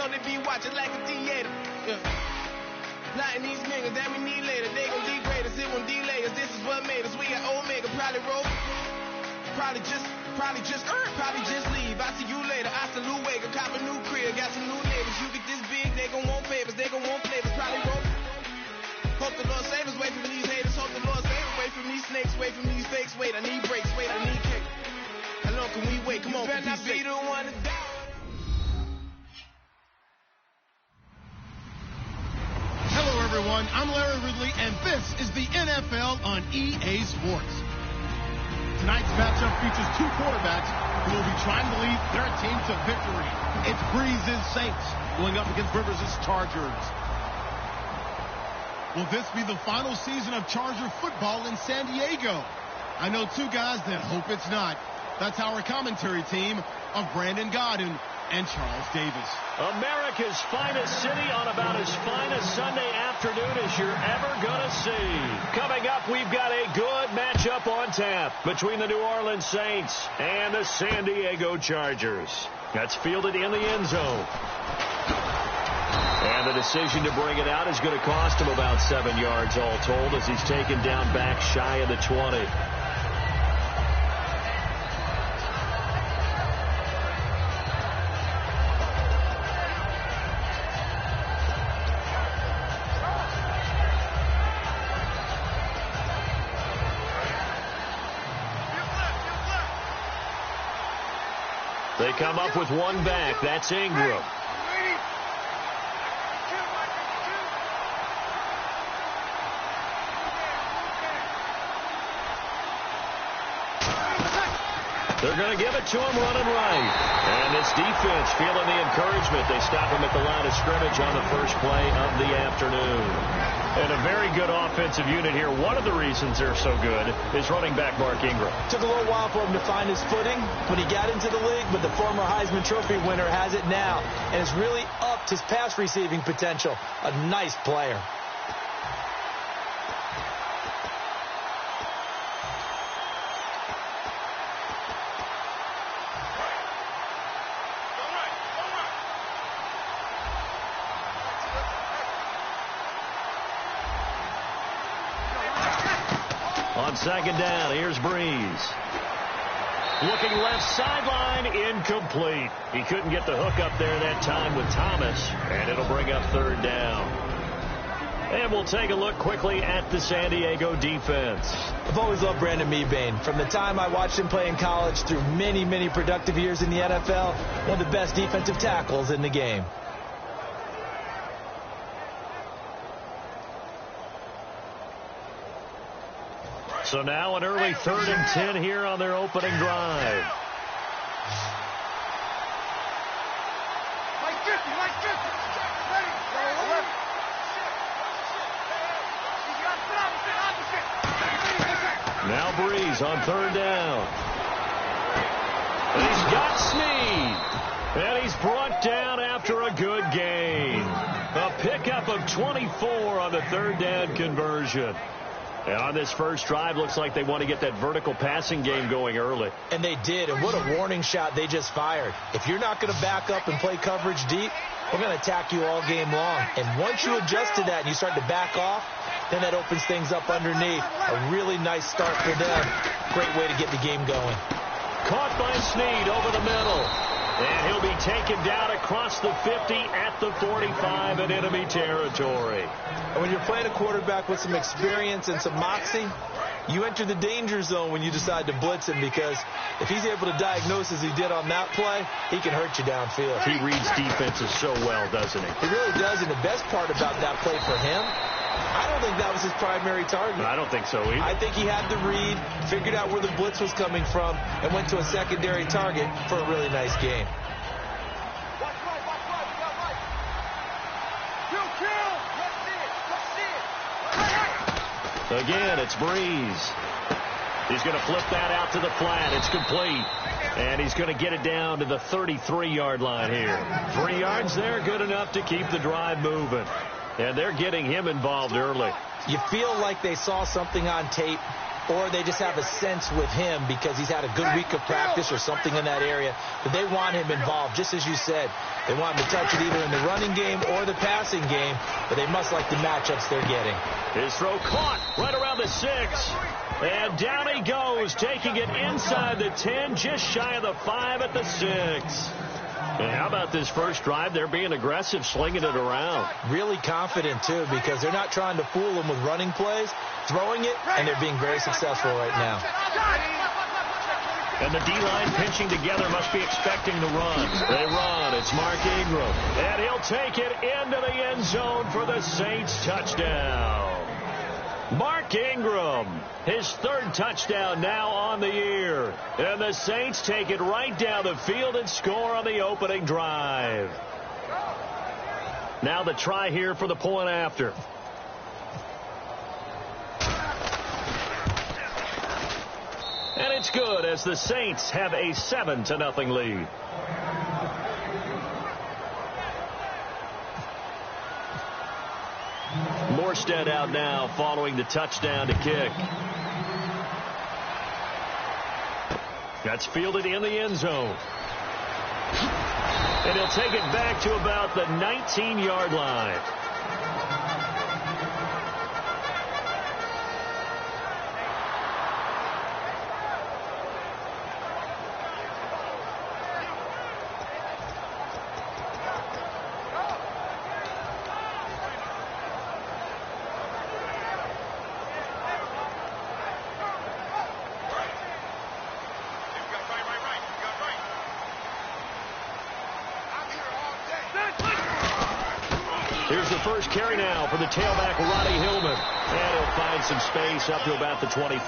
know they be watching like a theater. Yeah. Plotting these niggas that we need later. They gon' degrade us, it won't delay us. This is what made us. We got Omega, probably roll. Probably just leave. I see you later. I salute Wake. Cop a new crib, got some new niggas. You get this big, they gon' want favors. They gon' want flavors, probably roll. Hope the Lord save us, wait from these haters. Hope the Lord save us, wait from these snakes, wait from these fakes. Wait, I need breaks, wait, I need cake. How long can we wait? Come on, better not be the one to die. Hello, everyone. I'm Larry Ridley, and this is the NFL on EA Sports. Tonight's matchup features two quarterbacks who will be trying to lead their team to victory. It's Breeze's Saints going up against Rivers' Chargers. Will this be the final season of Charger football in San Diego? I know two guys that hope it's not. That's our commentary team of Brandon Godden and Charles Davis. America's finest city on about as fine a Sunday afternoon as you're ever going to see. Coming up, we've got a good matchup on tap between the New Orleans Saints and the San Diego Chargers. That's fielded in the end zone. And the decision to bring it out is going to cost him about 7 yards all told as he's taken down back shy of the 20. They come up with one back. That's Ingram. They're going to give it to him running right. And this defense feeling the encouragement. They stop him at the line of scrimmage on the first play of the afternoon. And a very good offensive unit here. One of the reasons they're so good is running back Mark Ingram. Took a little while for him to find his footing when he got into the league, but the former Heisman Trophy winner has it now and has really upped his pass receiving potential. A nice player. On second down, here's Breeze. Looking left sideline, incomplete. He couldn't get the hook up there that time with Thomas, and it'll bring up third down. And we'll take a look quickly at the San Diego defense. I've always loved Brandon Mebane. From the time I watched him play in college through many, many productive years in the NFL, one of the best defensive tackles in the game. So now an early 3rd and 10 here on their opening drive. Now Breeze on 3rd down. And he's got Snead. And he's brought down after a good gain. A pickup of 24 on the 3rd down conversion. And on this first drive, looks like they want to get that vertical passing game going early. And they did, and what a warning shot they just fired. If you're not going to back up and play coverage deep, we're going to attack you all game long. And once you adjust to that and you start to back off, then that opens things up underneath. A really nice start for them. Great way to get the game going. Caught by Snead over the middle. And he'll be taken down across the 50 at the 45 in enemy territory. And when you're playing a quarterback with some experience and some moxie, you enter the danger zone when you decide to blitz him, because if he's able to diagnose as he did on that play, he can hurt you downfield. He reads defenses so well, doesn't he? He really does, and the best part about that play for him, I don't think that was his primary target. I don't think so either. I think he had the read, figured out where the blitz was coming from, and went to a secondary target for a really nice game. Again, it's Breeze. He's going to flip that out to the flat. It's complete. And he's going to get it down to the 33-yard line here. 3 yards there, good enough to keep the drive moving. And they're getting him involved early. You feel like they saw something on tape or they just have a sense with him because he's had a good week of practice or something in that area that they want him involved. Just as you said, they want him to touch it either in the running game or the passing game, but they must like the matchups they're getting. His throw caught right around the 6. And down he goes, taking it inside the 10, just shy of the 5 at the 6. And how about this first drive? They're being aggressive, slinging it around. Really confident, too, because they're not trying to fool them with running plays, throwing it, and they're being very successful right now. And the D-line pinching together must be expecting the run. They run. It's Mark Ingram. And he'll take it into the end zone for the Saints touchdown. Mark Ingram, his 3rd touchdown now on the year. And the Saints take it right down the field and score on the opening drive. Now the try here for the point after. And it's good as the Saints have a 7-0 lead. Morstead out now following the touchdown to kick. That's fielded in the end zone. And he'll take it back to about the 19-yard line. Here's the first carry now for the tailback, Ronnie Hillman. And he'll find some space up to about the 25.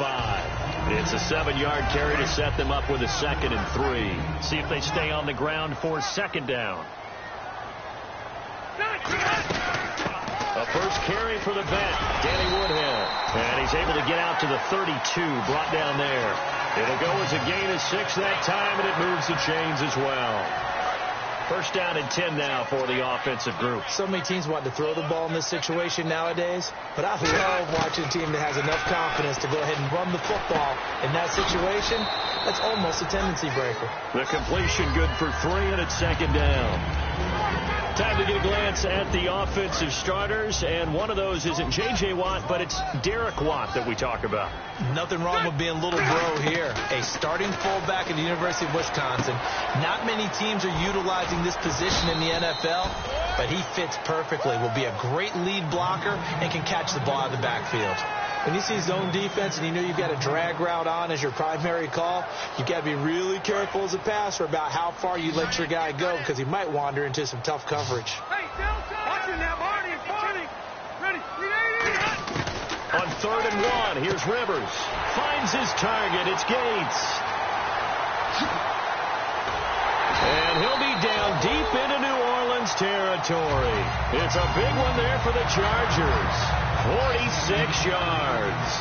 It's a 7-yard carry to set them up with a 2nd and 3. See if they stay on the ground for 2nd down. A first carry for the vet, Danny Woodhead. And he's able to get out to the 32, brought down there. It'll go as a gain of 6 that time, and it moves the chains as well. First down and 10 now for the offensive group. So many teams want to throw the ball in this situation nowadays, but I love watching a team that has enough confidence to go ahead and run the football in that situation. That's almost a tendency breaker. The completion good for 3, and it's 2nd down. Time to get a glance at the offensive starters, and one of those isn't J.J. Watt, but it's Derek Watt that we talk about. Nothing wrong with being little bro here. A starting fullback at the University of Wisconsin. Not many teams are utilizing this position in the NFL, but he fits perfectly. Will be a great lead blocker and can catch the ball out of the backfield. When you see zone defense and you know you've got a drag route on as your primary call, you've got to be really careful as a passer about how far you let your guy go because he might wander into some tough coverage. Hey, watching now, Barney. Ready. On 3rd and 1, here's Rivers. Finds his target. It's Gates. And he'll be down deep into New Orleans territory. It's a big one there for the Chargers. 46 yards.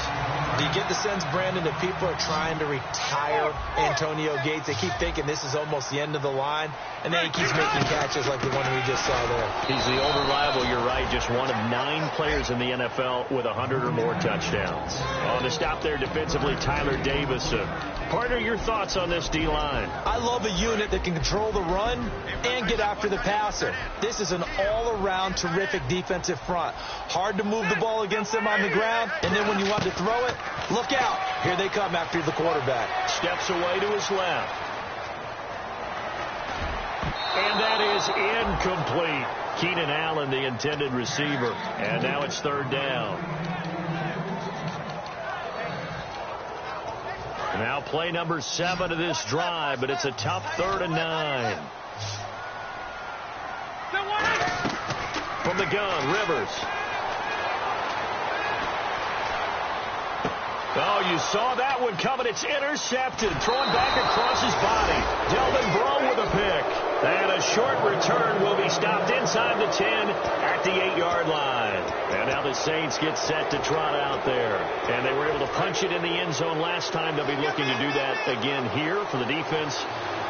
Do you get the sense, Brandon, that people are trying to retire Antonio Gates? They keep thinking this is almost the end of the line, and then he keeps making catches like the one we just saw there. He's the old reliable, you're right, just one of 9 players in the NFL with 100 or more touchdowns. On the stop there defensively, Tyler Davison. Partner, your thoughts on this D-line? I love a unit that can control the run and get after the passer. This is an all-around terrific defensive front. Hard to move the ball against them on the ground, and then when you want to throw it, look out. Here they come after the quarterback. Steps away to his left. And that is incomplete. Keenan Allen, the intended receiver. And now it's 3rd down. Now play number 7 of this drive, but it's a tough 3rd and 9. From the gun, Rivers. Oh, you saw that one coming. It's intercepted. Thrown back across his body. Delvin Breaux with a pick. And a short return will be stopped inside the 10 at the 8-yard line. And now the Saints get set to trot out there. And they were able to punch it in the end zone last time. They'll be looking to do that again here for the defense.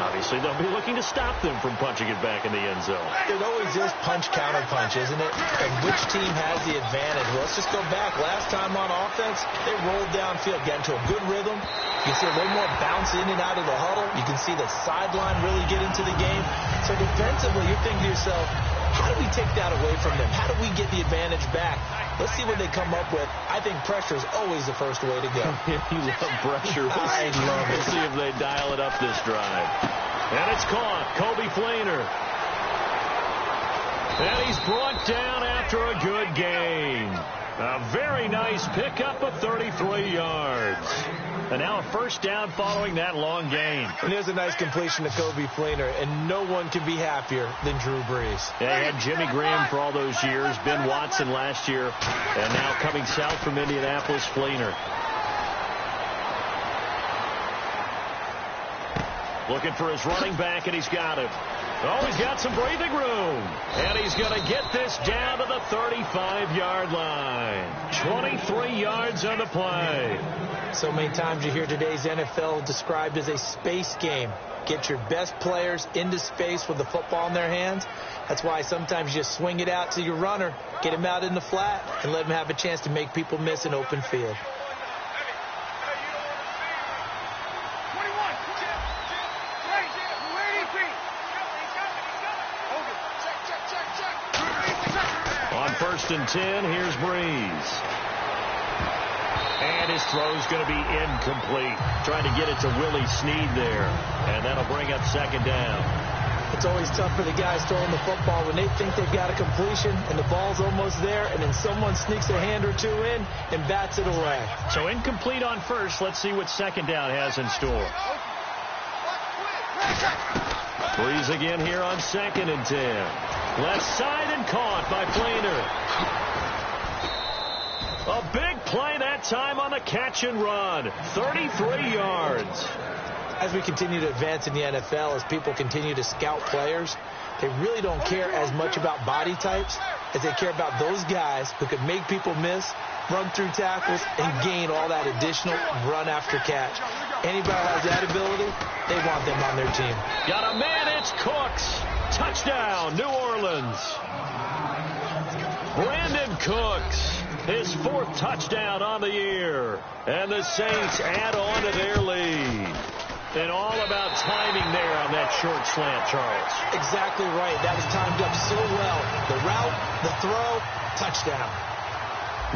Obviously, they'll be looking to stop them from punching it back in the end zone. It always is punch-counter-punch, isn't it? And which team has the advantage? Well, let's just go back. Last time on offense, they rolled downfield, got into a good rhythm. You can see a little more bounce in and out of the huddle. You can see the sideline really get into the game. So defensively, you're thinking to yourself, how do we take that away from them? How do we get the advantage back? Let's see what they come up with. I think pressure is always the first way to go. You love pressure. I love it. We'll see if they dial it up this drive. And it's caught. Kobe Fleener. And he's brought down after a good gain. A very nice pickup of 33 yards. And now a first down following that long gain. And there's a nice completion to Kobe Fleener, and no one can be happier than Drew Brees. Yeah, he had Jimmy Graham for all those years, Ben Watson last year, and now coming south from Indianapolis, Fleener. Looking for his running back, and he's got it. Oh, he's got some breathing room. And he's going to get this down to the 35-yard line. 23 yards on the play. So many times you hear today's NFL described as a space game. Get your best players into space with the football in their hands. That's why sometimes you just swing it out to your runner, get him out in the flat, and let him have a chance to make people miss an open field. On 1st and 10, here's Brees. And his throw's going to be incomplete. Trying to get it to Willie Snead there. And that'll bring up second down. It's always tough for the guys throwing the football when they think they've got a completion and the ball's almost there, and then someone sneaks a hand or two in and bats it away. So incomplete on first. Let's see what second down has in store. Brees again here on 2nd and 10. Left side and caught by Fleener. A big play that time on the catch and run. 33 yards. As we continue to advance in the NFL, as people continue to scout players, they really don't care as much about body types as they care about those guys who can make people miss, run through tackles, and gain all that additional run after catch. Anybody who has that ability, they want them on their team. Got a man, it's Cooks. Touchdown, New Orleans. Brandon Cooks. His 4th touchdown on the year. And the Saints add on to their lead. And all about timing there on that short slant, Charles. Exactly right. That was timed up so well. The route, the throw, touchdown.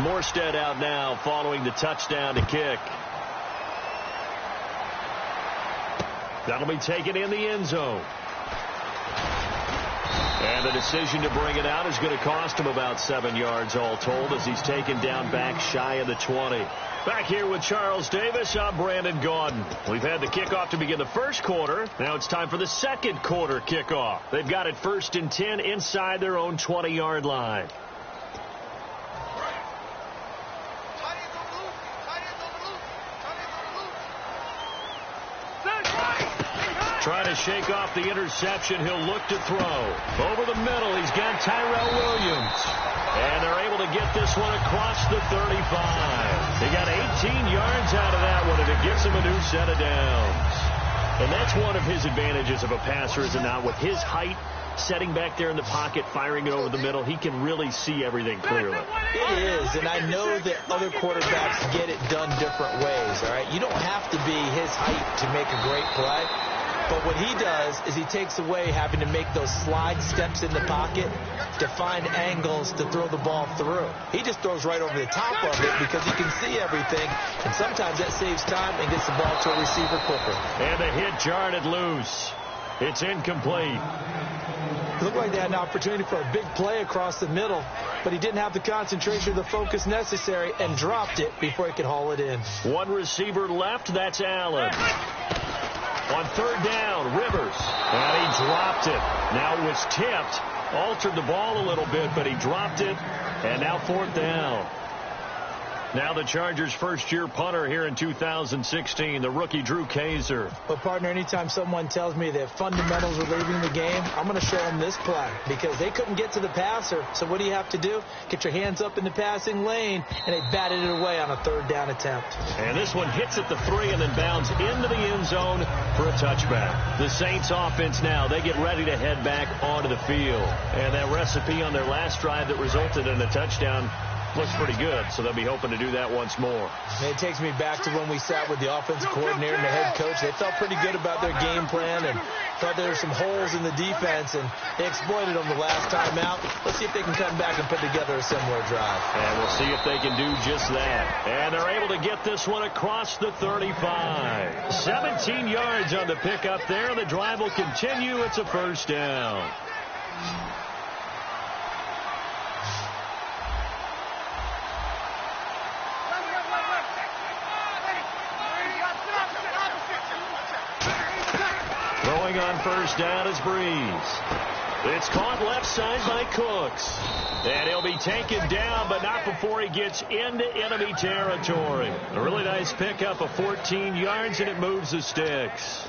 Morstead out now following the touchdown to kick. That'll be taken in the end zone. And the decision to bring it out is going to cost him about 7 yards all told as he's taken down back shy of the 20. Back here with Charles Davis, I'm Brandon Gaudin. We've had the kickoff to begin the first quarter. Now it's time for the second quarter kickoff. They've got it 1st and 10 inside their own 20-yard line. Trying to shake off the interception. He'll look to throw. Over the middle, he's got Tyrell Williams. And they're able to get this one across the 35. They got 18 yards out of that one, and it gives him a new set of downs. And that's one of his advantages of a passer, is it not? With his height, setting back there in the pocket, firing it over the middle, he can really see everything clearly. It is, and I know that other quarterbacks get it done different ways, all right? You don't have to be his height to make a great play. But what he does is he takes away having to make those slide steps in the pocket to find angles to throw the ball through. He just throws right over the top of it because he can see everything, and sometimes that saves time and gets the ball to a receiver quicker. And the hit jarred it loose. It's incomplete. It looked like they had an opportunity for a big play across the middle, but he didn't have the concentration or the focus necessary and dropped it before he could haul it in. One receiver left, that's Allen. On 3rd down, Rivers. And he dropped it. Now it was tipped. Altered the ball a little bit, but he dropped it. And now 4th down. Now the Chargers' first-year punter here in 2016, the rookie Drew Kaiser. But, partner, anytime someone tells me that fundamentals are leaving the game, I'm going to show them this play because they couldn't get to the passer. So what do you have to do? Get your hands up in the passing lane, and they batted it away on a third down attempt. And this one hits at the 3 and then bounds into the end zone for a touchback. The Saints offense now, they get ready to head back onto the field. And that recipe on their last drive that resulted in a touchdown looks pretty good, so they'll be hoping to do that once more. And it takes me back to when we sat with the offensive coordinator and the head coach. They felt pretty good about their game plan and thought there were some holes in the defense, and they exploited them the last time out. Let's see if they can come back and put together a similar drive. And we'll see if they can do just that. And they're able to get this one across the 35. 17 yards on the pickup there. The drive will continue. It's a first down. Throwing on first down is Breeze. It's caught left side by Cooks. And he'll be taken down, but not before he gets into enemy territory. A really nice pickup of 14 yards, and it moves the sticks.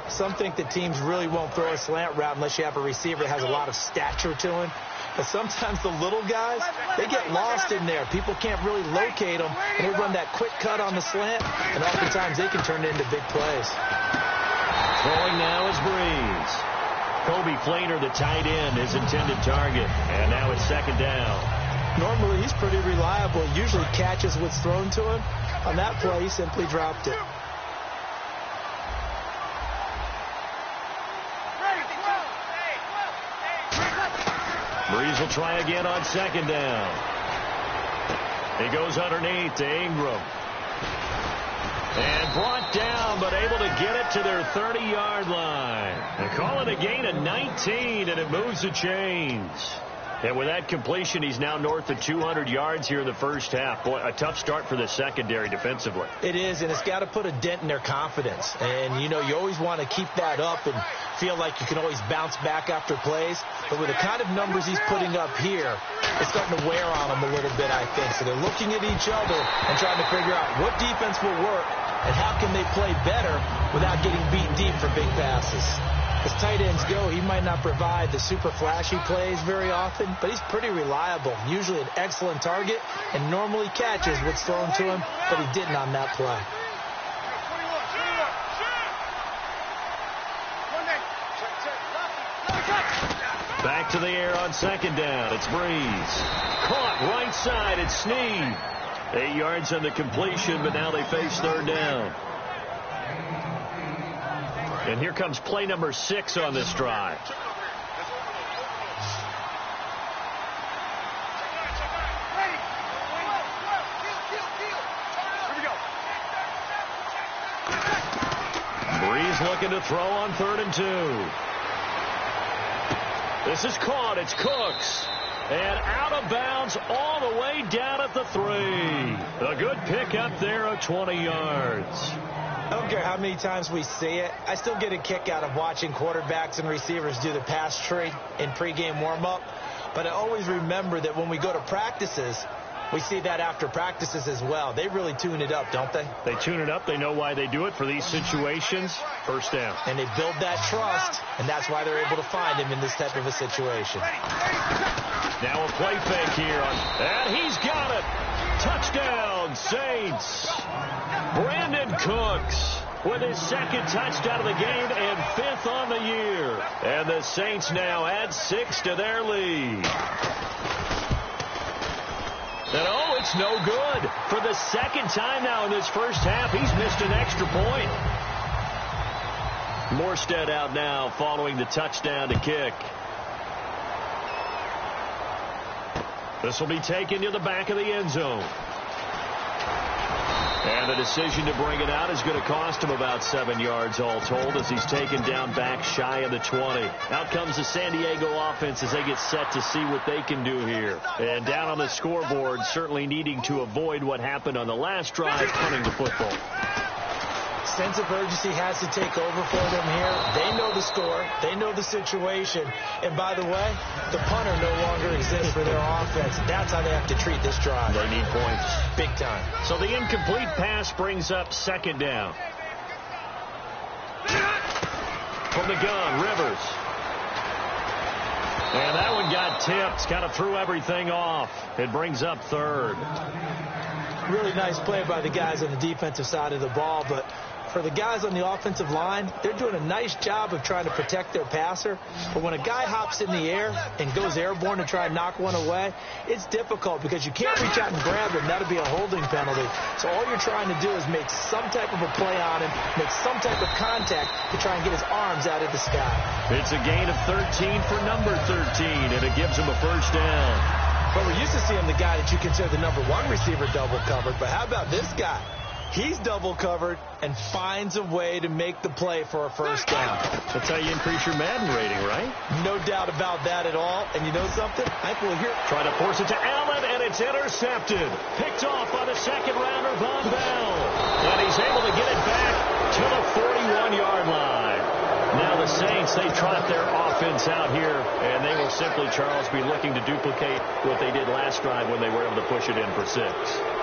Some think that teams really won't throw a slant route unless you have a receiver that has a lot of stature to him. But sometimes the little guys, they get lost in there. People can't really locate them, and they run that quick cut on the slant, and oftentimes they can turn it into big plays. Throwing now is Breeze. Kobe Flainer, the tight end, his intended target. And now it's second down. Normally, he's pretty reliable. He usually catches what's thrown to him. On that play, he simply dropped it. Breeze will try again on second down. He goes underneath to Ingram. And brought down, but able to get it to their 30-yard line. They call it a gain of 19, and it moves the chains. And with that completion, he's now north of 200 yards here in the first half. Boy, a tough start for the secondary defensively. It is, and it's got to put a dent in their confidence. And, you always want to keep that up and feel like you can always bounce back after plays. But with the kind of numbers he's putting up here, it's starting to wear on them a little bit, I think. So they're looking at each other and trying to figure out what defense will work and how can they play better without getting beat deep for big passes. As tight ends go, he might not provide the super flashy plays very often, but he's pretty reliable, usually an excellent target, and normally catches what's thrown to him, but he didn't on that play. Back to the air on second down. It's Breeze. Caught right side. It's Snead. 8 yards on the completion, but now they face third down. And here comes play number 6 on this drive. Breeze looking to throw on 3rd and 2. This is caught. It's Cooks. And out of bounds all the way down at the 3. A good pickup there of 20 yards. I don't care how many times we see it. I still get a kick out of watching quarterbacks and receivers do the pass tree in pregame warm-up. But I always remember that when we go to practices, we see that after practices as well. They really tune it up, don't they? They tune it up. They know why they do it for these situations. First down. And they build that trust, and that's why they're able to find him in this type of a situation. Now a play fake here. And he's got it. Touchdown, Saints. Brandon Cooks with his 2nd touchdown of the game and 5th on the year. And the Saints now add 6 to their lead. And oh, it's no good. For the 2nd time now in this first half, he's missed an extra point. Morstead out now following the touchdown to kick. This will be taken to the back of the end zone. And the decision to bring it out is going to cost him about 7 yards all told as he's taken down back shy of the 20. Out comes the San Diego offense as they get set to see what they can do here. And down on the scoreboard, certainly needing to avoid what happened on the last drive, punting the football. Sense of urgency has to take over for them here. They know the score. They know the situation. And by the way, the punter no longer exists for their offense. That's how they have to treat this drive. They need points. Big time. So the incomplete pass brings up second down. From the gun, Rivers. And that one got tipped. Kind of threw everything off. It brings up third. Really nice play by the guys on the defensive side of the ball, but for the guys on the offensive line, they're doing a nice job of trying to protect their passer. But when a guy hops in the air and goes airborne to try and knock one away, it's difficult because you can't reach out and grab him. That'll be a holding penalty. So all you're trying to do is make some type of a play on him, make some type of contact to try and get his arms out of the sky. It's a gain of 13 for number 13, and it gives him a first down. But we're used to seeing the guy that you consider the number one receiver double covered. But how about this guy? He's double covered and finds a way to make the play for a first down. That's how you increase your Madden rating, right? No doubt about that at all. And you know something? I think we'll hear. Try to force it to Allen, and it's intercepted. Picked off by the second rounder, Von Bell. And he's able to get it back to the 41-yard line. Now the Saints, they trot their offense out here, and they will simply, Charles, be looking to duplicate what they did last drive when they were able to push it in for 6.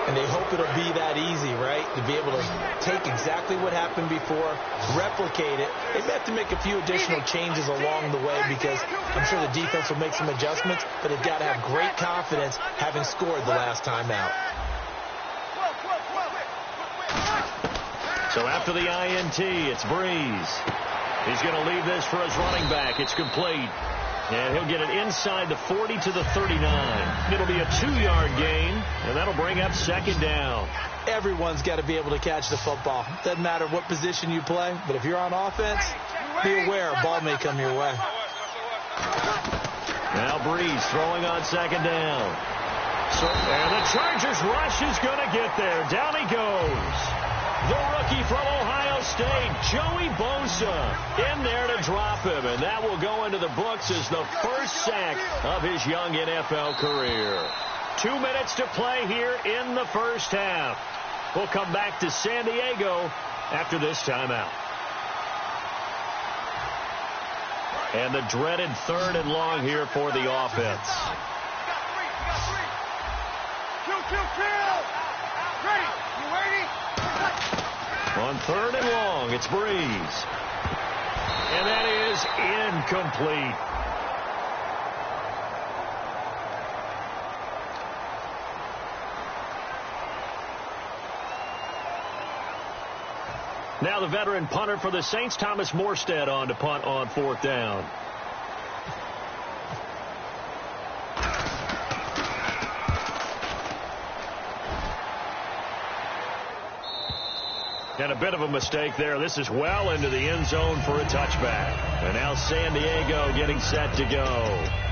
And they hope it'll be that easy, right? To be able to take exactly what happened before, replicate it. They may have to make a few additional changes along the way because I'm sure the defense will make some adjustments, but they've got to have great confidence having scored the last time out. So after the INT, it's Breeze. He's going to leave this for his running back. It's complete. And he'll get it inside the 40 to the 39. It'll be a 2-yard gain, and that'll bring up second down. Everyone's got to be able to catch the football. Doesn't matter what position you play, but if you're on offense, be aware a ball may come your way. Now Breeze throwing on second down. And the Chargers rush is going to get there. Down he goes. The rookie from Ohio State, Joey Bosa, in there to drop him. And that will go into the books as the first sack of his young NFL career. 2 minutes to play here in the first half. We'll come back to San Diego after this timeout. And the dreaded 3rd and long here for the offense. Ready? You ready? On 3rd and long, it's Breeze. And that is incomplete. Now the veteran punter for the Saints, Thomas Morstead, on to punt on 4th down. And a bit of a mistake there. This is well into the end zone for a touchback. And now San Diego getting set to go.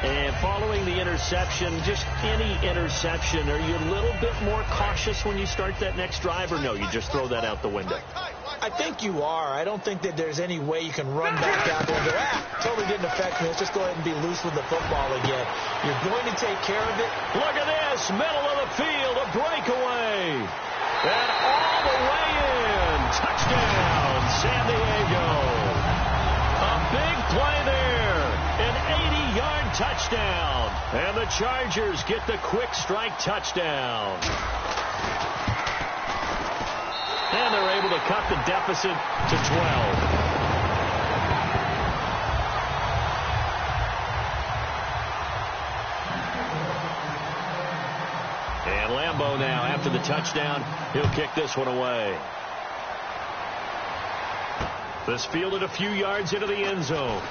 And following the interception, just any interception, are you a little bit more cautious when you start that next drive, or no, you just throw that out the window? I think you are. I don't think that there's any way you can run back out and go, totally didn't affect me. Let's just go ahead and be loose with the football again. You're going to take care of it. Look at this, middle of the field, a breakaway. And all the way in. Touchdown, San Diego. A big play there. An 80-yard touchdown. And the Chargers get the quick strike touchdown. And they're able to cut the deficit to 12. And Lambeau now, after the touchdown, he'll kick this one away. This fielded a few yards into the end zone.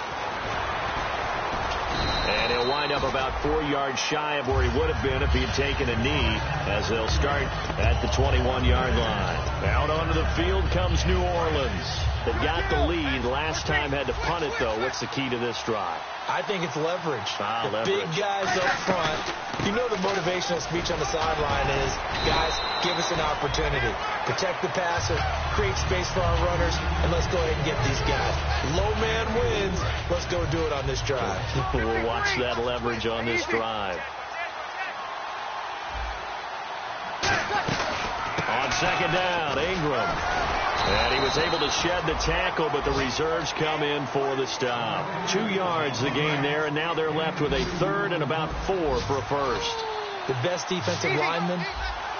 And he'll wind up about 4 yards shy of where he would have been if he had taken a knee, as they'll start at the 21-yard line. Out onto the field comes New Orleans. They got the lead. Last time had to punt it, though. What's the key to this drive? I think it's leverage. Leverage. Big guys up front. You know the motivational speech on the sideline is, guys, give us an opportunity. Protect the passer, create space for our runners, and let's go ahead and get these guys. Low man wins. Let's go do it on this drive. We'll watch that leverage on this drive. On second down, Ingram. And he was able to shed the tackle, but the reserves come in for the stop. 2 yards the gain there, and now they're left with a third and about 4 for a first. The best defensive linemen,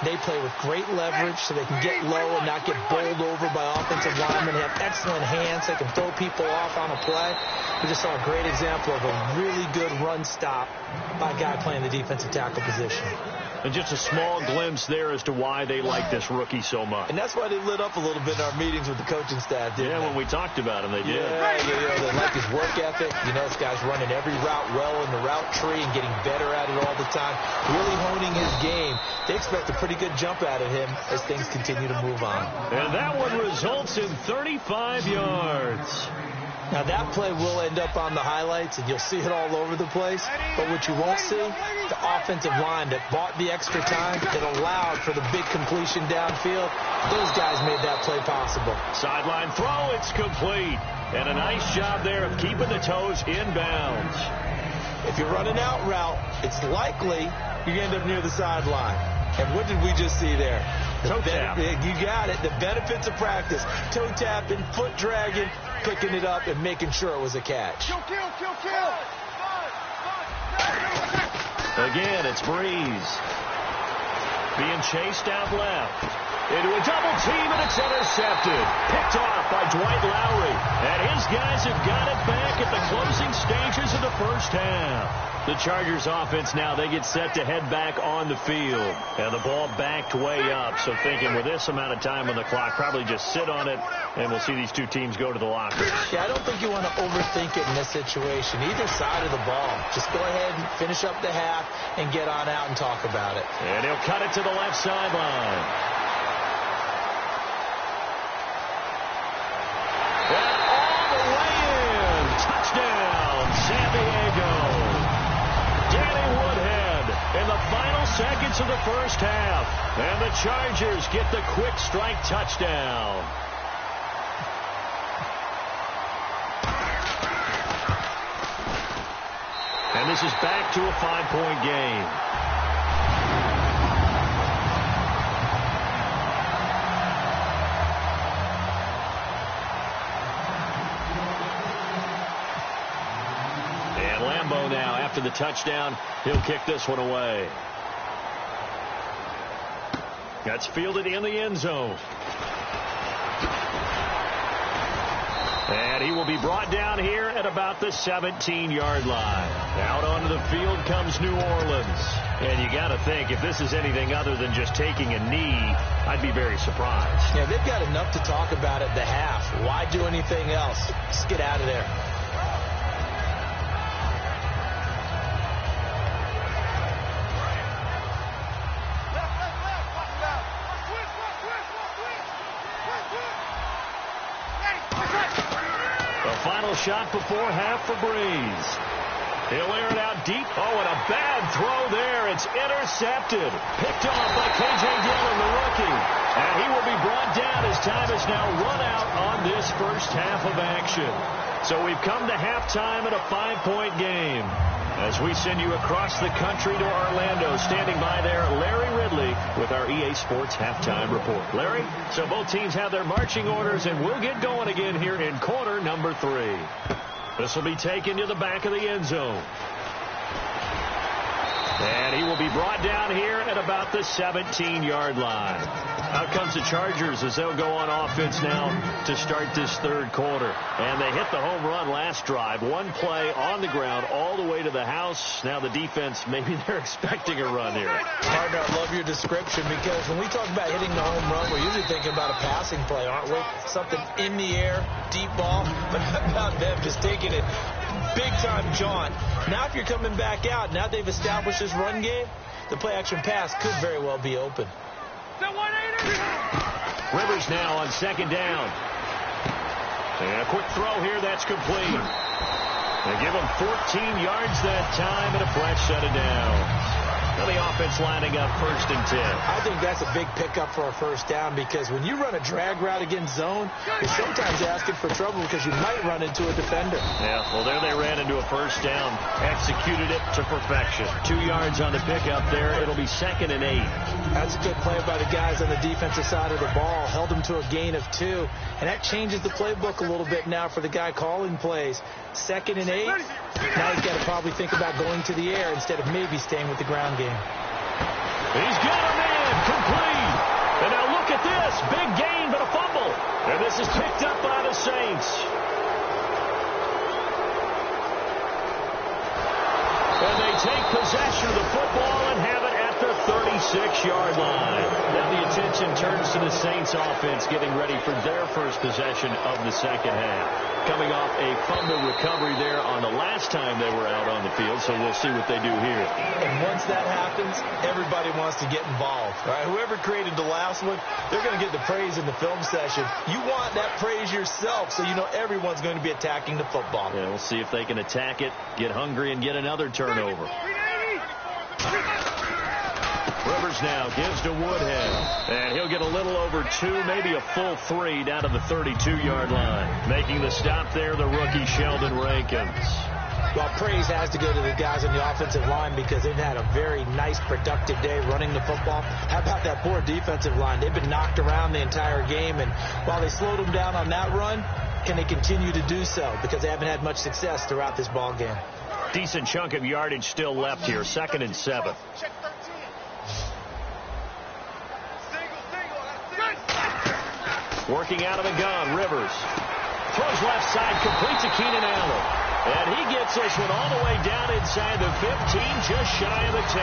they play with great leverage so they can get low and not get bowled over by offensive linemen. They have excellent hands. They can throw people off on a play. We just saw a great example of a really good run stop by a guy playing the defensive tackle position. And just a small glimpse there as to why they like this rookie so much. And that's why they lit up a little bit in our meetings with the coaching staff, didn't they? When we talked about him, they did. Yeah, they like his work ethic. You know, this guy's running every route well in the route tree and getting better at it all the time, really honing his game. They expect a pretty good jump out of him as things continue to move on. And that one results in 35 yards. Now, that play will end up on the highlights, and you'll see it all over the place. But what you won't see, the offensive line that bought the extra time, that allowed for the big completion downfield, those guys made that play possible. Sideline throw, it's complete. And a nice job there of keeping the toes in bounds. If you're running out route, it's likely you end up near the sideline. And what did we just see there? Toe tap. You got it. The benefits of practice. Toe tapping, foot dragging, picking it up, and making sure it was a catch. Kill. Again, it's Breeze. Being chased out left. Into a double team, and it's intercepted. Picked off by Dwight Lowry. And his guys have got it back at the closing stages of the first half. The Chargers offense now, they get set to head back on the field. And the ball backed way up. So thinking with this amount of time on the clock, probably just sit on it, and we'll see these two teams go to the lockers. Yeah, I don't think you want to overthink it in this situation. Either side of the ball. Just go ahead and finish up the half and get on out and talk about it. And he'll cut it to the left sideline. And all the way in. Touchdown, San Diego. Danny Woodhead in the final seconds of the first half. And the Chargers get the quick strike touchdown. And this is back to a 5-point game. Now, after the touchdown, he'll kick this one away. That's fielded in the end zone. And he will be brought down here at about the 17-yard line. Out onto the field comes New Orleans. And you got to think, if this is anything other than just taking a knee, I'd be very surprised. Yeah, they've got enough to talk about at the half. Why do anything else? Just get out of there. Final shot before half for Breeze. He'll air it out deep. Oh, and a bad throw there. It's intercepted. Picked off by K.J. Dillon, the rookie. And he will be brought down as time is now run out on this first half of action. So we've come to halftime in a 5-point game. As we send you across the country to Orlando, standing by there, Larry Ridley with our EA Sports Halftime Report. Larry, so both teams have their marching orders, and we'll get going again here in quarter number 3. This will be taken to the back of the end zone. And he will be brought down here at about the 17-yard line. Out comes the Chargers as they'll go on offense now to start this third quarter. And they hit the home run last drive. One play on the ground all the way to the house. Now the defense, maybe they're expecting a run here. Partner, I love your description because when we talk about hitting the home run, we're usually thinking about a passing play, aren't we? Something in the air, deep ball. But how about them just taking it big-time jaunt? Now if you're coming back out, now they've established this run game, the play-action pass could very well be open. Rivers now on second down. And a quick throw here, that's complete. They give him 14 yards that time and a fresh set of downs. Now the offense lining up 1st and 10. I think that's a big pickup for a first down because when you run a drag route against zone, you're sometimes asking for trouble because you might run into a defender. Yeah, well, there they ran into a first down. Executed it to perfection. 2 yards on the pickup there. It'll be 2nd and 8. That's a good play by the guys on the defensive side of the ball. Held them to a gain of 2. And that changes the playbook a little bit now for the guy calling plays. 2nd and 8. Now he's got to probably think about going to the air instead of maybe staying with the ground game. He's got a man complete. And now look at this. Big gain, but a fumble. And this is picked up by the Saints. And they take possession of the football and have it at the 36-yard line. Now the attention turns to the Saints offense getting ready for their first possession of the second half. Coming off a fumble recovery there on the last time they were out on the field, so we'll see what they do here. And once that happens, everybody wants to get involved. Right? Whoever created the last one, they're going to get the praise in the film session. You want that praise yourself, so you know everyone's going to be attacking the football. Yeah, we'll see if they can attack it, get hungry, and get another turnover. Rivers now gives to Woodhead, and he'll get a little over 2, maybe a full 3 down to the 32-yard line. Making the stop there, the rookie Sheldon Rankins. Well, praise has to go to the guys on the offensive line because they've had a very nice, productive day running the football. How about that poor defensive line? They've been knocked around the entire game, and while they slowed them down on that run, can they continue to do so? Because they haven't had much success throughout this ball game. Decent chunk of yardage still left here, 2nd and 7. Working out of the gun, Rivers. Throws left side, completes to Keenan Allen. And he gets this one all the way down inside the 15, just shy of the 10.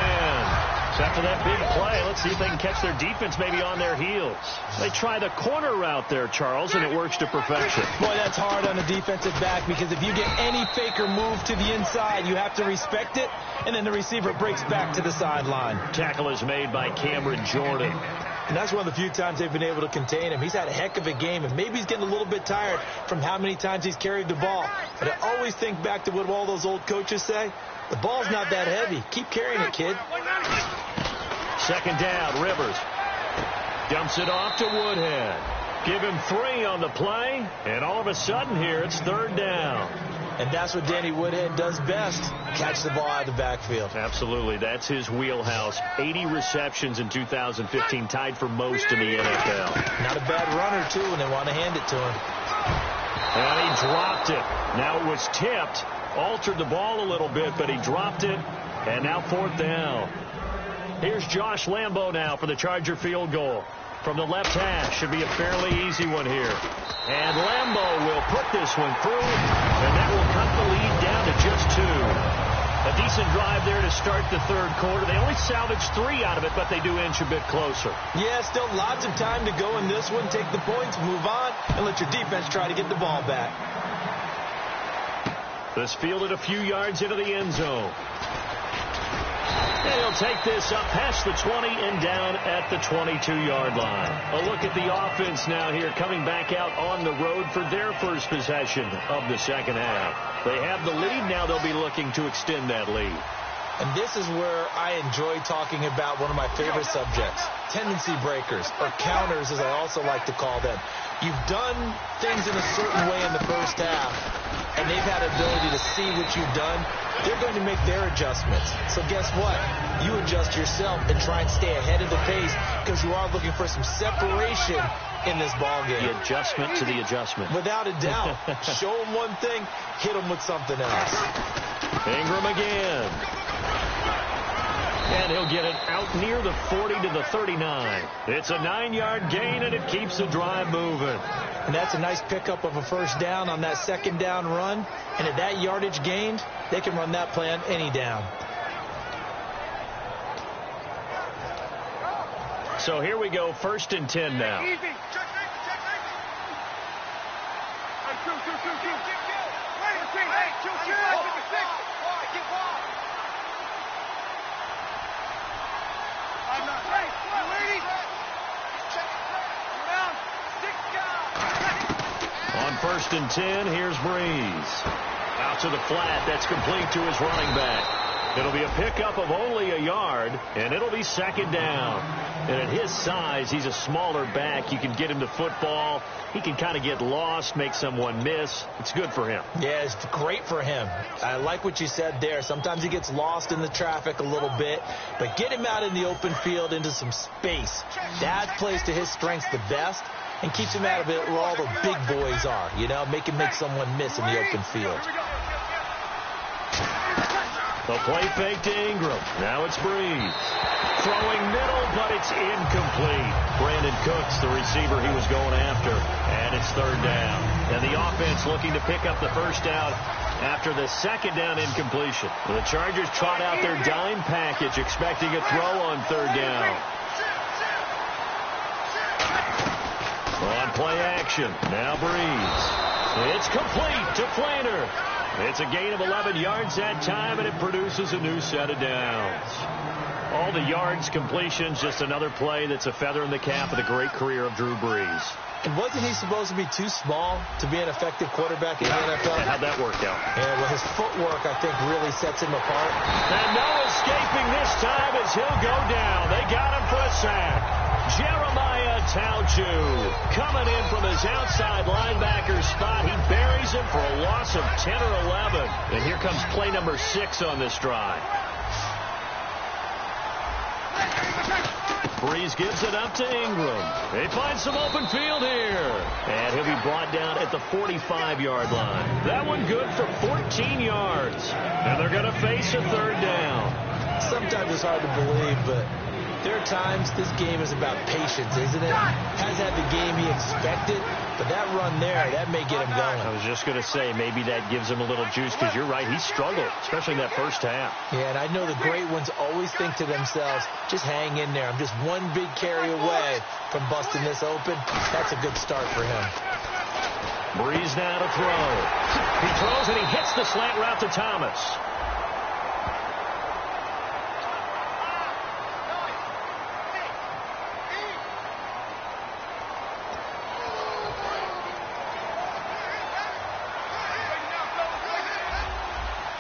So after that big play, let's see if they can catch their defense maybe on their heels. They try the corner route there, Charles, and it works to perfection. Boy, that's hard on the defensive back because if you get any faker move to the inside, you have to respect it, and then the receiver breaks back to the sideline. Tackle is made by Cameron Jordan. And that's one of the few times they've been able to contain him. He's had a heck of a game, and maybe he's getting a little bit tired from how many times he's carried the ball. But I always think back to what all those old coaches say. The ball's not that heavy. Keep carrying it, kid. 2nd down, Rivers. Dumps it off to Woodhead. Give him 3 on the play, and all of a sudden here it's 3rd down. And that's what Danny Woodhead does best, catch the ball out of the backfield. Absolutely. That's his wheelhouse. 80 receptions in 2015, tied for most in the NFL. Not a bad runner, too, when they want to hand it to him. And he dropped it. Now it was tipped, altered the ball a little bit, but he dropped it, and now 4th down. Here's Josh Lambo now for the Charger field goal. From the left hash, should be a fairly easy one here. And Lambo will put this one through, and that will cut the lead down to just 2. A decent drive there to start the 3rd quarter. They only salvaged 3 out of it, but they do inch a bit closer. Yeah, still lots of time to go in this one. Take the points, move on, and let your defense try to get the ball back. This fielded a few yards into the end zone. And he'll take this up past the 20 and down at the 22-yard line. A look at the offense now here, coming back out on the road for their first possession of the second half. They have the lead. Now they'll be looking to extend that lead. And this is where I enjoy talking about one of my favorite subjects, tendency breakers, or counters as I also like to call them. You've done things in a certain way in the first half, and they've had ability to see what you've done. They're going to make their adjustments. So guess what? You adjust yourself and try and stay ahead of the pace because you are looking for some separation in this ball game. The adjustment to the adjustment. Without a doubt. Show them one thing, hit them with something else. Ingram again. And he'll get it out near the 40 to the 39. It's a 9-yard gain, and it keeps the drive moving. And that's a nice pickup of a first down on that 2nd down run. And at that yardage gained, they can run that play on any down. So here we go, 1st and 10 now. On 1st and 10, here's Breeze. Out to the flat, that's complete to his running back. It'll be a pickup of only a yard, and it'll be second down. And at his size, he's a smaller back. You can get him to football. He can kind of get lost, make someone miss. It's good for him. Yeah, it's great for him. I like what you said there. Sometimes he gets lost in the traffic a little bit, but get him out in the open field into some space. That plays to his strengths the best and keeps him out of it where all the big boys are, you know, make someone miss in the open field. The play fake to Ingram. Now it's Breeze. Throwing middle, but it's incomplete. Brandon Cooks, the receiver he was going after, and it's third down. And the offense looking to pick up the first down after the second down incompletion. The Chargers trot out their dime package, expecting a throw on third down. On play action, now Breeze. It's complete to Flaner. It's a gain of 11 yards that time, and it produces a new set of downs. All the yards, completions, just another play that's a feather in the cap of the great career of Drew Brees. And wasn't he supposed to be too small to be an effective quarterback in the NFL? And how'd that work out? Yeah, well, his footwork, I think, really sets him apart. And no escaping this time as he'll go down. They got him for a sack. Jeremiah Tauchu coming in from his outside linebacker spot. He buries him for a loss of 10 or 11. And here comes play number 6 on this drive. Breeze gives it up to Ingram. They find some open field here. And he'll be brought down at the 45-yard line. That one good for 14 yards. And they're going to face a third down. Sometimes it's hard to believe, but there are times this game is about patience, isn't it? Has had the game he expected, but that run there, that may get him going. I was just going to say, maybe that gives him a little juice, because you're right, he struggled, especially in that first half. Yeah, and I know the great ones always think to themselves, just hang in there. I'm just one big carry away from busting this open. That's a good start for him. Breeze now to throw. He throws and he hits the slant route to Thomas.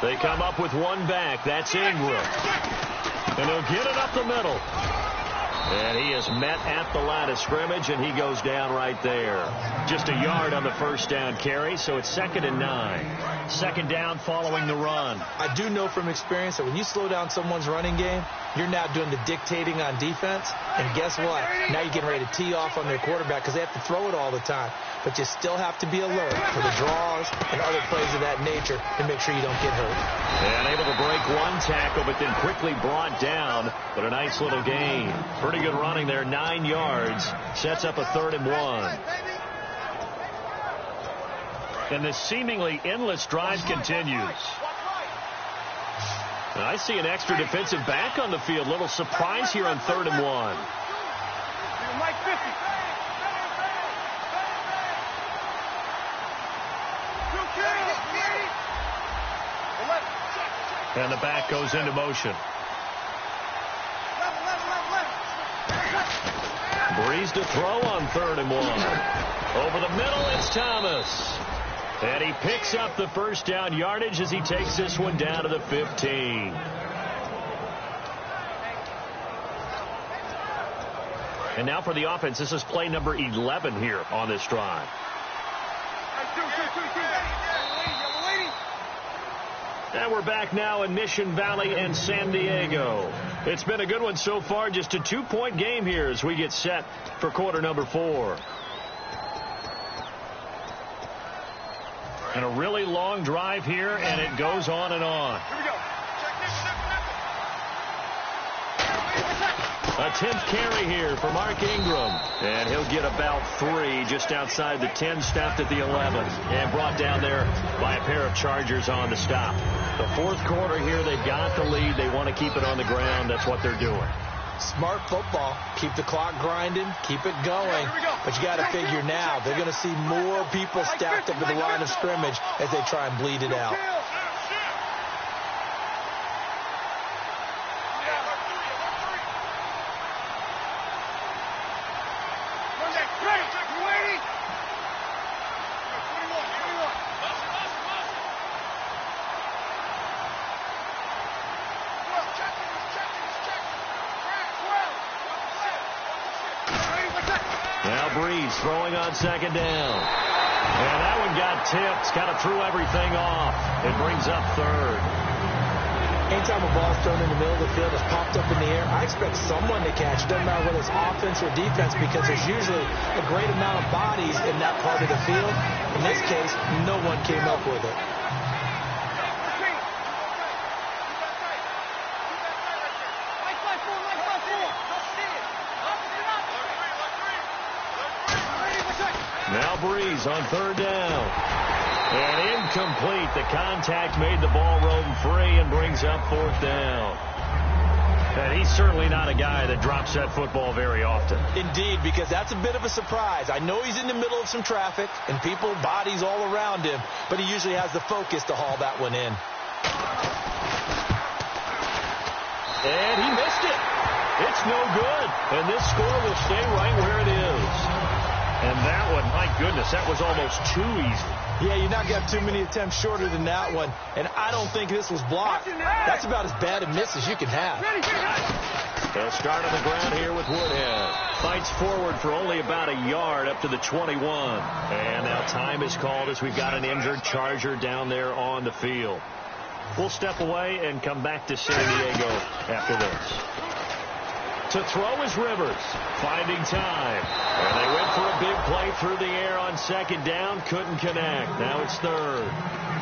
They come up with one back. That's Ingram. And he'll get it up the middle. And he is met at the line of scrimmage, and he goes down right there. Just a yard on the first down carry, so it's 2nd and 9. Second down following the run. I do know from experience that when you slow down someone's running game, you're now doing the dictating on defense. And guess what? Now you're getting ready to tee off on their quarterback because they have to throw it all the time. But you still have to be alert for the draws and other plays of that nature to make sure you don't get hurt. And able to break one tackle, but then quickly brought down. But a nice little gain. Pretty good running there, 9 yards. Sets up a 3rd and 1. And this seemingly endless drive continues. And I see an extra defensive back on the field. Little surprise here on 3rd and 1. And the back goes into motion. Breeze to throw on 3rd and 1. Over the middle, it's Thomas. And he picks up the first down yardage as he takes this one down to the 15. And now for the offense, this is play number 11 here on this drive. And we're back now in Mission Valley and San Diego. It's been a good one so far, just a 2-point game here as we get set for quarter number 4. And a really long drive here, and it goes on and on. Here we go. A 10th carry here for Mark Ingram. And he'll get about 3 just outside the 10, stopped at the 11. And brought down there by a pair of Chargers on the stop. The 4th quarter here, they've got the lead. They want to keep it on the ground. That's what they're doing. Smart football. Keep the clock grinding. Keep it going. But you got to figure now, they're going to see more people stacked up at the line of scrimmage as they try and bleed it out. Now Breeze throwing on second down. And that one got tipped. Kind of threw everything off. It brings up third. Anytime a ball's thrown in the middle of the field, it's popped up in the air, I expect someone to catch. Doesn't matter whether it's offense or defense, because there's usually a great amount of bodies in that part of the field. In this case, no one came up with it. Now Breeze on third down. And incomplete. The contact made the ball roam free and brings up fourth down. And he's certainly not a guy that drops that football very often. Indeed, because that's a bit of a surprise. I know he's in the middle of some traffic and people, bodies all around him, but he usually has the focus to haul that one in. And he missed it. It's no good. And this score will stay right where it is. And that one, my goodness, that was almost too easy. Yeah, you're not going to have too many attempts shorter than that one. And I don't think this was blocked. That's about as bad a miss as you can have. They'll start on the ground here with Woodhead. Fights forward for only about a yard up to the 21. And now time is called as we've got an injured Charger down there on the field. We'll step away and come back to San Diego after this. To throw is Rivers, finding time. And they went for a big play through the air on second down, couldn't connect. Now it's third.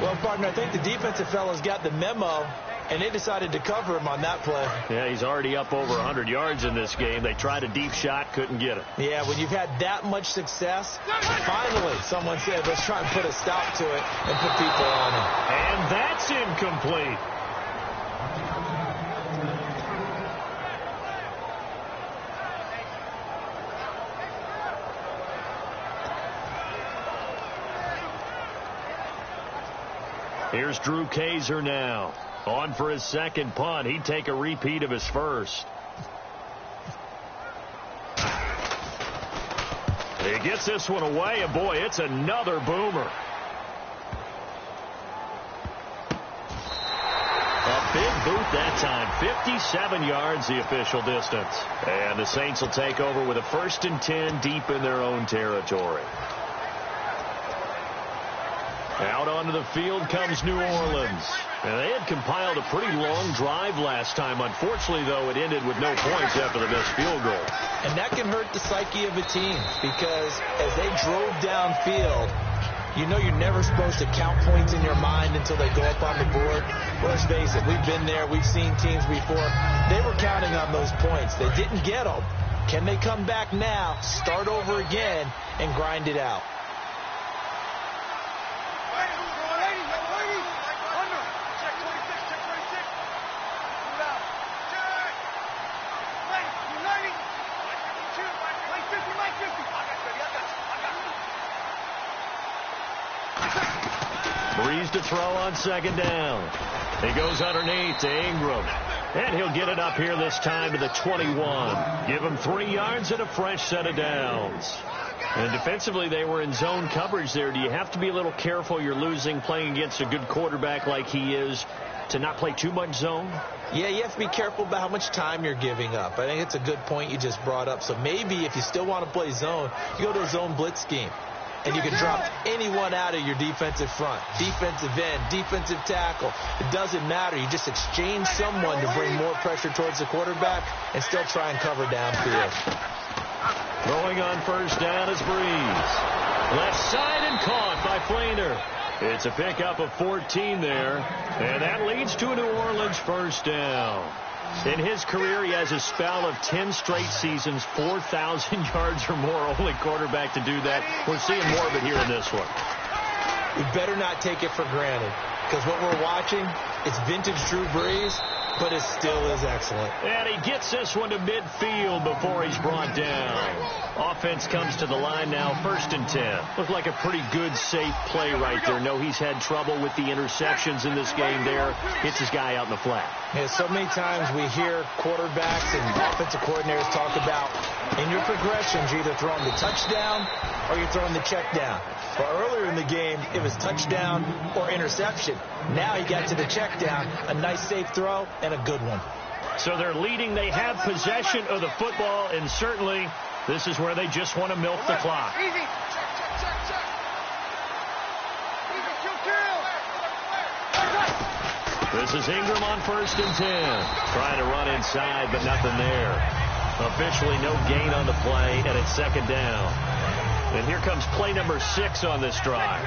Well, partner, I think the defensive fellows got the memo, and they decided to cover him on that play. Yeah, he's already up over 100 yards in this game. They tried a deep shot, couldn't get it. Yeah, when you've had that much success, finally someone said, let's try and put a stop to it and put people on him. And that's incomplete. Here's Drew Kaiser now. On for his second punt. He'd take a repeat of his first. He gets this one away, and boy, it's another boomer. A big boot that time. 57 yards the official distance. And the Saints will take over with a 1st and 10 deep in their own territory. Out onto the field comes New Orleans. And they had compiled a pretty long drive last time. Unfortunately, though, it ended with no points after the missed field goal. And that can hurt the psyche of a team, because as they drove downfield, you know you're never supposed to count points in your mind until they go up on the board. Well, let's face it, we've been there. We've seen teams before. They were counting on those points. They didn't get them. Can they come back now, start over again, and grind it out? Breeze to throw on second down. He goes underneath to Ingram. And he'll get it up here this time to the 21. Give him 3 yards and a fresh set of downs. And defensively, they were in zone coverage there. Do you have to be a little careful? You're losing playing against a good quarterback like he is, to not play too much zone? Yeah, you have to be careful about how much time you're giving up. I think it's a good point you just brought up. So maybe if you still want to play zone, you go to a zone blitz scheme. And you can drop anyone out of your defensive front, defensive end, defensive tackle. It doesn't matter. You just exchange someone to bring more pressure towards the quarterback and still try and cover downfield. Throwing on first down is Breeze. Left side and caught by Flainer. It's a pickup of 14 there. And that leads to a New Orleans first down. In his career, he has a spell of 10 straight seasons, 4,000 yards or more. Only quarterback to do that. We're seeing more of it here in this one. We better not take it for granted, because what we're watching, it's vintage Drew Brees, but it still is excellent. And he gets this one to midfield before he's brought down. Offense comes to the line now, 1st and 10. Looked like a pretty good, safe play right there. No, he's had trouble with the interceptions in this game there. Hits his guy out in the flat. Yeah, so many times we hear quarterbacks and offensive coordinators talk about, in your progressions, you're either throwing the touchdown or you're throwing the check down. Well, earlier in the game, it was touchdown or interception. Now he got to the check down, a nice safe throw, and a good one. So they're leading. They have possession of the football, and certainly This is where they just want to milk the clock. Easy. Check. Easy, kill. This is Ingram on 1st and 10. Trying to run inside, but nothing there. Officially no gain on the play, and it's 2nd down. And here comes play number 6 on this drive.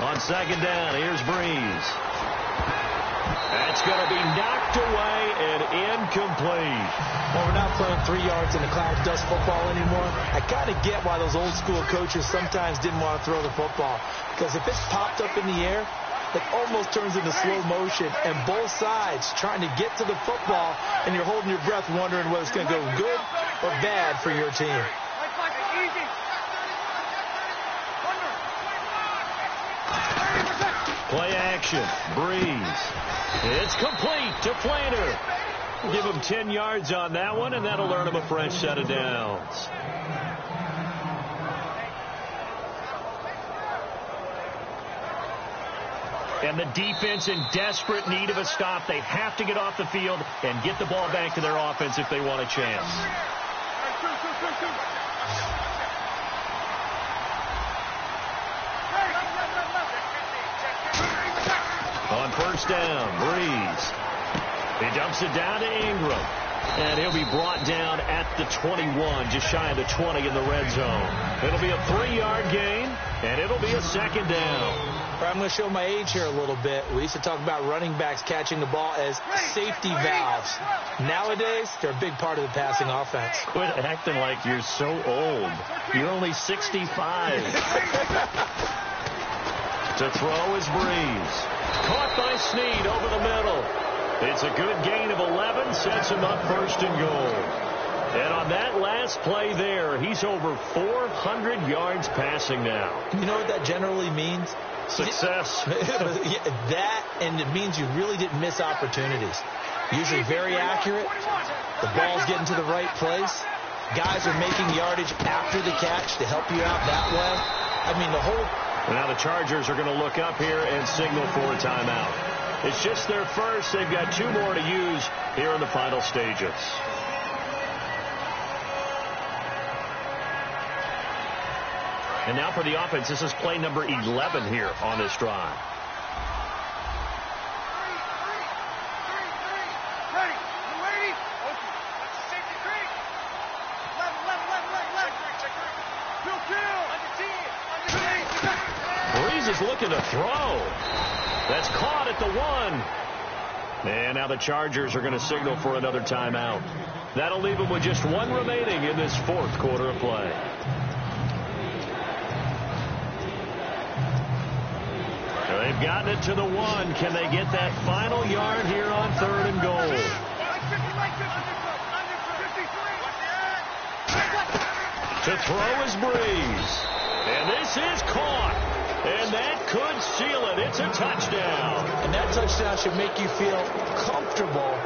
On 2nd down, here's Breeze. That's going to be knocked away and incomplete. Well, we're not playing 3 yards in the cloud dust football anymore. I kind of get why those old school coaches sometimes didn't want to throw the football. Because if it's popped up in the air, it almost turns into slow motion. And both sides trying to get to the football, and you're holding your breath wondering whether it's going to go good or bad for your team. Play action. Breeze. It's complete to Flanner. Give him 10 yards on that one, and that'll earn him a fresh set of downs. And the defense in desperate need of a stop. They have to get off the field and get the ball back to their offense if they want a chance. On 1st down, Breeze. He dumps it down to Ingram. And he'll be brought down at the 21, just shy of the 20 in the red zone. It'll be a 3-yard gain, and it'll be a 2nd down. I'm going to show my age here a little bit. We used to talk about running backs catching the ball as safety valves. Nowadays, they're a big part of the passing offense. Quit acting like you're so old. You're only 65. To throw is Breeze. Caught by Snead over the middle. It's a good gain of 11, sets him up 1st and goal. And on that last play there, he's over 400 yards passing now. You know what that generally means? Success. That, and it means you really didn't miss opportunities. Usually very accurate. The ball's getting to the right place. Guys are making yardage after the catch to help you out that way. I mean, the whole... Now the Chargers are going to look up here and signal for a timeout. It's just their first. They've got 2 more to use here in the final stages. And now for the offense, this is play number 11 here on this drive. Breeze is looking to throw. That's caught at the 1. And now the Chargers are going to signal for another timeout. That'll leave them with just 1 remaining in this 4th quarter of play. They've gotten it to the 1. Can they get that final yard here on 3rd and goal? To throw is Breeze. And this is caught. And that could seal it. It's a touchdown. And that touchdown should make you feel comfortable.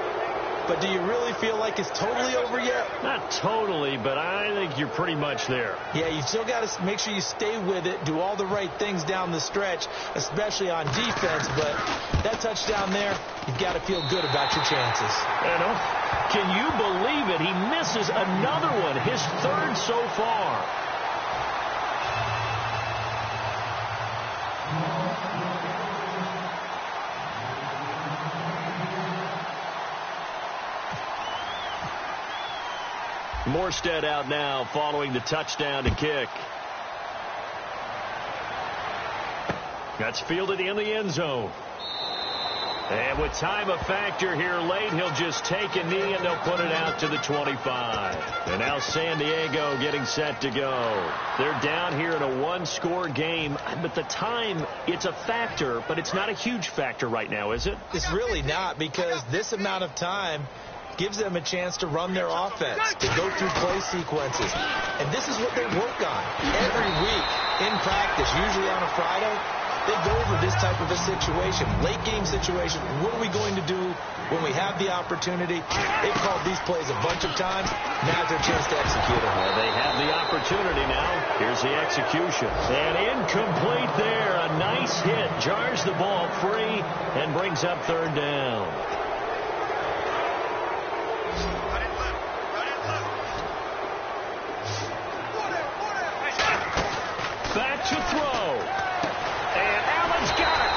But do you really feel like it's totally over yet? Not totally, but I think you're pretty much there. Yeah, you still got to make sure you stay with it, do all the right things down the stretch, especially on defense. But that touchdown there, you've got to feel good about your chances. Can you believe it? He misses another one, his 3rd so far. Morstead out now following the touchdown to kick. That's fielded in the end zone. And with time a factor here late, he'll just take a knee and they'll put it out to the 25. And now San Diego getting set to go. They're down here in a 1-score game. But the time, it's a factor, but it's not a huge factor right now, is it? It's really not, because this amount of time gives them a chance to run their offense, to go through play sequences. And this is what they work on every week in practice, usually on a Friday. They go over this type of a situation, late game situation. What are we going to do when we have the opportunity? They've called these plays a bunch of times. Now's their chance to execute it. Well, they have the opportunity now. Here's the execution. And incomplete there. A nice hit. Jars the ball free and brings up third down. Back to throw. And Allen's got it.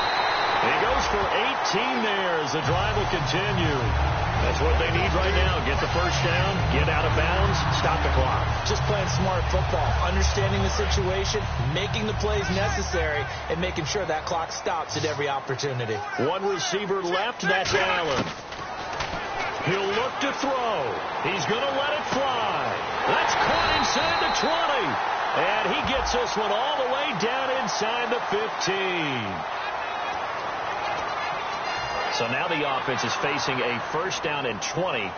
He goes for 18 there as the drive will continue. That's what they need right now. Get the first down, get out of bounds, stop the clock. Just playing smart football, understanding the situation, making the plays necessary, and making sure that clock stops at every opportunity. One receiver left, that's Allen. He'll look to throw. He's going to let it fly. That's caught inside the 20. And he gets this one all the way down inside the 15. So now the offense is facing a first down and 20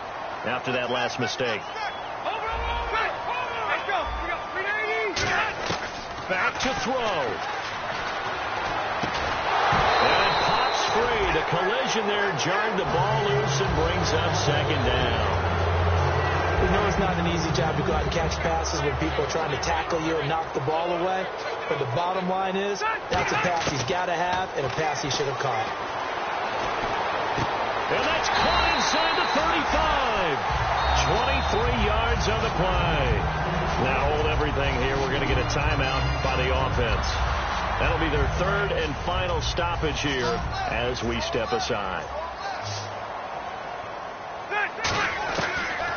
after that last mistake. Back to throw. And it pops free. The collision there jarred the ball loose and brings up second down. We know it's not an easy job to go out and catch passes when people are trying to tackle you and knock the ball away. But the bottom line is that's a pass he's got to have and a pass he should have caught. And that's caught inside the 35. 23 yards on the play. Now hold everything here. We're going to get a timeout by the offense. That'll be their third and final stoppage here as we step aside.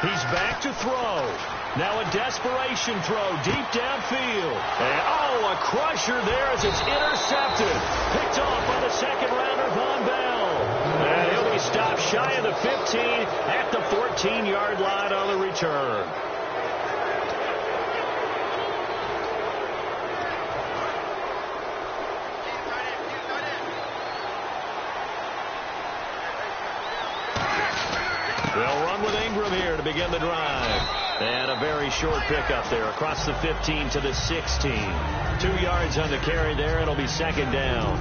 He's back to throw. Now a desperation throw deep downfield. And a crusher there as it's intercepted. Picked off by the second rounder, Von Bell. And he'll be stopped shy of the 15 at the 14-yard line on the return. They'll run with Ingram here to begin the drive. And a very short pickup there across the 15 to the 16. 2 yards on the carry there. It'll be second down.